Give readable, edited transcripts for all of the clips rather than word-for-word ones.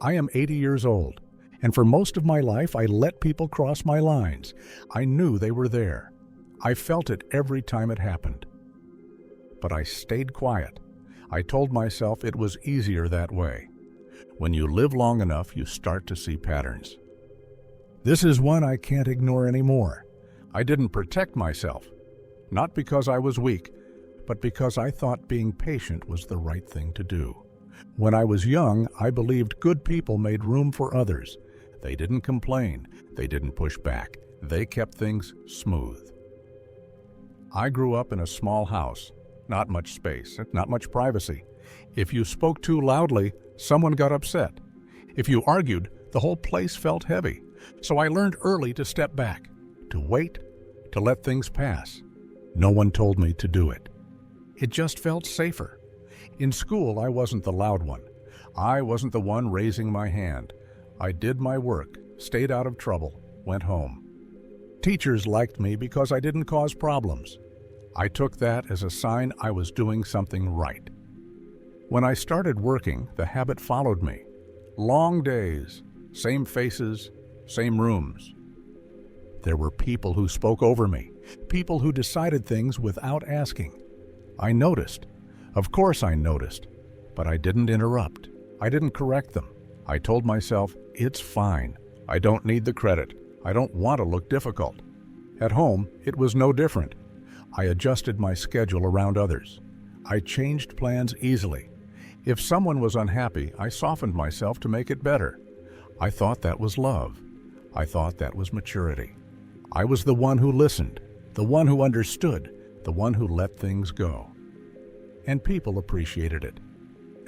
I am 80 years old, and for most of my life I let people cross my lines. I knew they were there. I felt it every time it happened. But I stayed quiet. I told myself it was easier that way. When you live long enough, you start to see patterns. This is one I can't ignore anymore. I didn't protect myself, not because I was weak, but because I thought being patient was the right thing to do. When I was young, I believed good people made room for others. They didn't complain. They didn't push back. They kept things smooth. I grew up in a small house, not much space, not much privacy. If you spoke too loudly, someone got upset. If you argued, the whole place felt heavy. So I learned early to step back, to wait, to let things pass. No one told me to do it. It just felt safer. In school, I wasn't the loud one. I wasn't the one raising my hand. I did my work, stayed out of trouble, went home. Teachers liked me because I didn't cause problems. I took that as a sign I was doing something right. When I started working, the habit followed me. Long days, same faces, same rooms. There were people who spoke over me, people who decided things without asking. I noticed. Of course I noticed, but I didn't interrupt. I didn't correct them. I told myself, it's fine. I don't need the credit. I don't want to look difficult. At home, it was no different. I adjusted my schedule around others. I changed plans easily. If someone was unhappy, I softened myself to make it better. I thought that was love. I thought that was maturity. I was the one who listened, the one who understood, the one who let things go. And people appreciated it.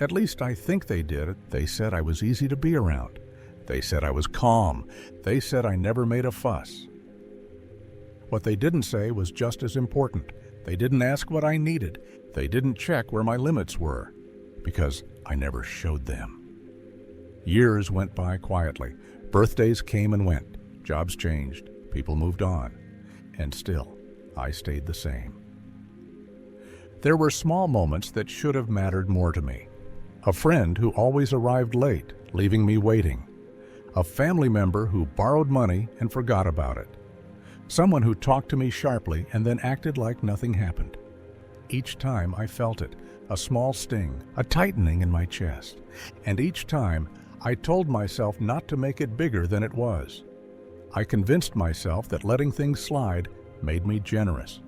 At least I think they did. They said I was easy to be around. They said I was calm. They said I never made a fuss. What they didn't say was just as important. They didn't ask what I needed. They didn't check where my limits were, because I never showed them. Years went by quietly. Birthdays came and went. Jobs changed. People moved on. And still, I stayed the same. There were small moments that should have mattered more to me. A friend who always arrived late, leaving me waiting. A family member who borrowed money and forgot about it. Someone who talked to me sharply and then acted like nothing happened. Each time I felt it, a small sting, a tightening in my chest. And each time I told myself not to make it bigger than it was. I convinced myself that letting things slide made me generous,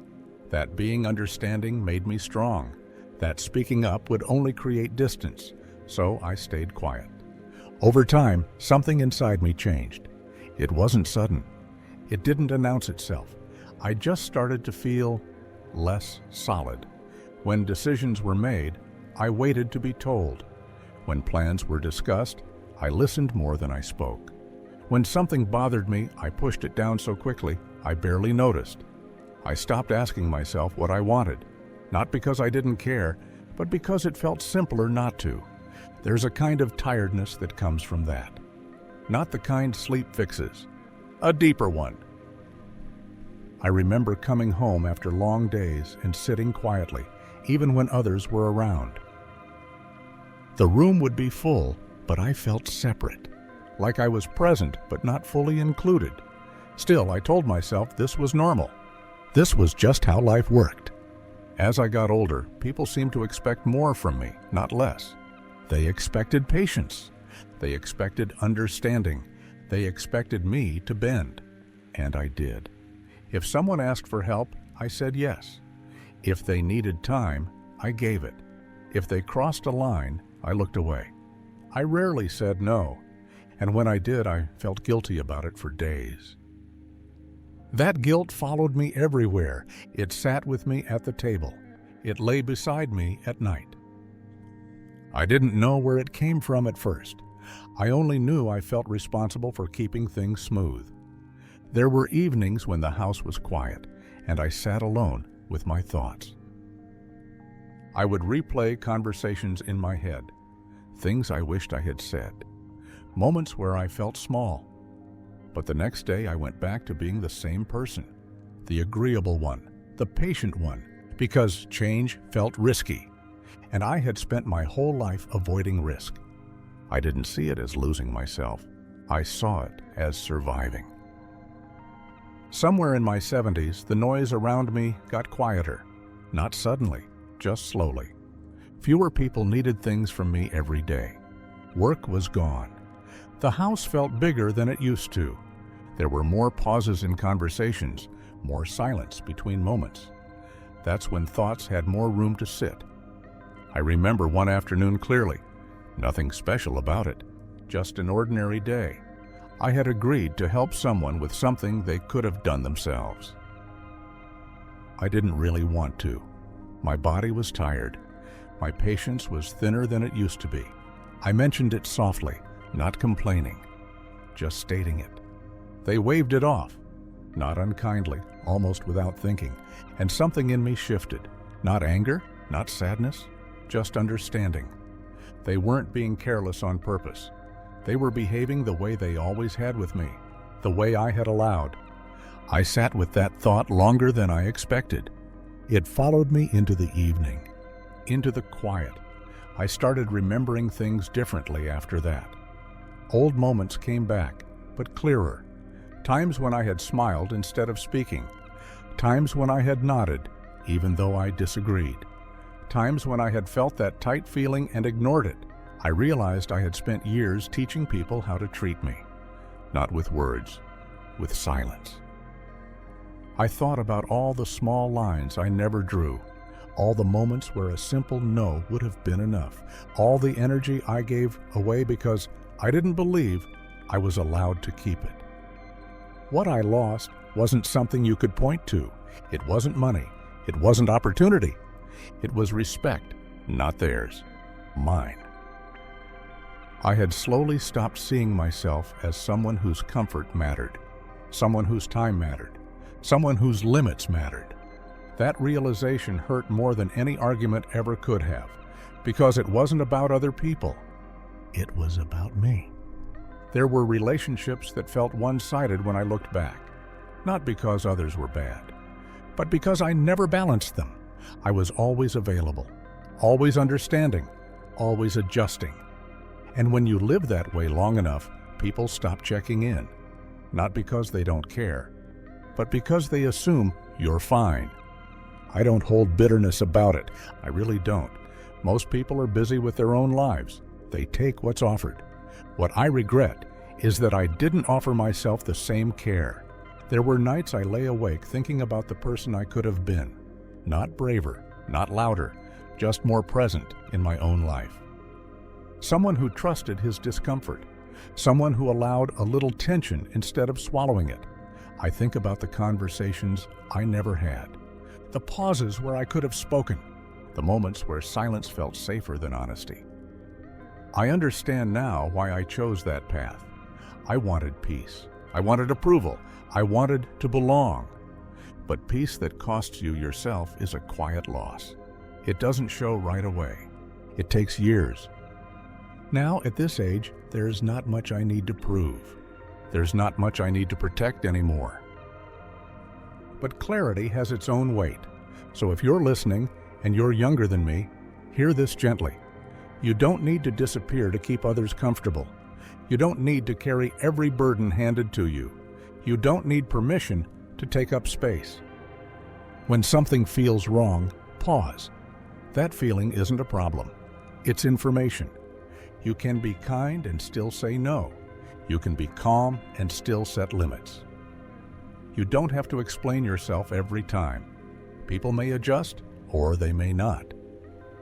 that being understanding made me strong, that speaking up would only create distance, so I stayed quiet. Over time, something inside me changed. It wasn't sudden. It didn't announce itself. I just started to feel less solid. When decisions were made, I waited to be told. When plans were discussed, I listened more than I spoke. When something bothered me, I pushed it down so quickly, I barely noticed. I stopped asking myself what I wanted, not because I didn't care, but because it felt simpler not to. There's a kind of tiredness that comes from that. Not the kind sleep fixes, a deeper one. I remember coming home after long days and sitting quietly, even when others were around. The room would be full, but I felt separate, like I was present but not fully included. Still, I told myself this was normal. This was just how life worked. As I got older, people seemed to expect more from me, not less. They expected patience. They expected understanding. They expected me to bend. And I did. If someone asked for help, I said yes. If they needed time, I gave it. If they crossed a line, I looked away. I rarely said no, and when I did, I felt guilty about it for days. That guilt followed me everywhere. It sat with me at the table. It lay beside me at night. I didn't know where it came from at first. I only knew I felt responsible for keeping things smooth. There were evenings when the house was quiet, and I sat alone with my thoughts. I would replay conversations in my head, things I wished I had said, moments where I felt small. But the next day I went back to being the same person, the agreeable one, the patient one, because change felt risky, and I had spent my whole life avoiding risk. I didn't see it as losing myself. I saw it as surviving. Somewhere in my 70s, the noise around me got quieter. Not suddenly, just slowly. Fewer people needed things from me every day. Work was gone. The house felt bigger than it used to. There were more pauses in conversations, more silence between moments. That's when thoughts had more room to sit. I remember one afternoon clearly. Nothing special about it, just an ordinary day. I had agreed to help someone with something they could have done themselves. I didn't really want to. My body was tired. My patience was thinner than it used to be. I mentioned it softly, not complaining, just stating it. They waved it off, not unkindly, almost without thinking, and something in me shifted. Not anger, not sadness, just understanding. They weren't being careless on purpose. They were behaving the way they always had with me, the way I had allowed. I sat with that thought longer than I expected. It followed me into the evening, into the quiet. I started remembering things differently after that. Old moments came back, but clearer. Times when I had smiled instead of speaking. Times when I had nodded, even though I disagreed. Times when I had felt that tight feeling and ignored it. I realized I had spent years teaching people how to treat me. Not with words, with silence. I thought about all the small lines I never drew, all the moments where a simple no would have been enough, all the energy I gave away because I didn't believe I was allowed to keep it. What I lost wasn't something you could point to. It wasn't money. It wasn't opportunity. It was respect, not theirs, mine. I had slowly stopped seeing myself as someone whose comfort mattered, someone whose time mattered, someone whose limits mattered. That realization hurt more than any argument ever could have, because it wasn't about other people. It was about me. There were relationships that felt one-sided when I looked back, not because others were bad, but because I never balanced them. I was always available, always understanding, always adjusting. And when you live that way long enough, people stop checking in, not because they don't care, but because they assume you're fine. I don't hold bitterness about it. I really don't. Most people are busy with their own lives. They take what's offered. What I regret is that I didn't offer myself the same care. There were nights I lay awake thinking about the person I could have been. Not braver, not louder, just more present in my own life. Someone who trusted his discomfort. Someone who allowed a little tension instead of swallowing it. I think about the conversations I never had. The pauses where I could have spoken. The moments where silence felt safer than honesty. I understand now why I chose that path. I wanted peace. I wanted approval. I wanted to belong. But peace that costs you yourself is a quiet loss. It doesn't show right away. It takes years. Now, at this age, there's not much I need to prove. There's not much I need to protect anymore. But clarity has its own weight. So if you're listening and you're younger than me, hear this gently. You don't need to disappear to keep others comfortable. You don't need to carry every burden handed to you. You don't need permission to take up space. When something feels wrong, pause. That feeling isn't a problem. It's information. You can be kind and still say no. You can be calm and still set limits. You don't have to explain yourself every time. People may adjust or they may not.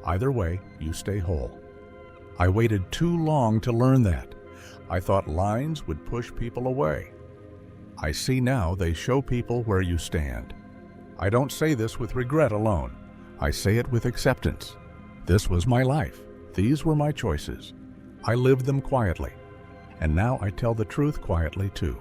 Either way, you stay whole. I waited too long to learn that. I thought lines would push people away. I see now they show people where you stand. I don't say this with regret alone. I say it with acceptance. This was my life. These were my choices. I lived them quietly. And now I tell the truth quietly too.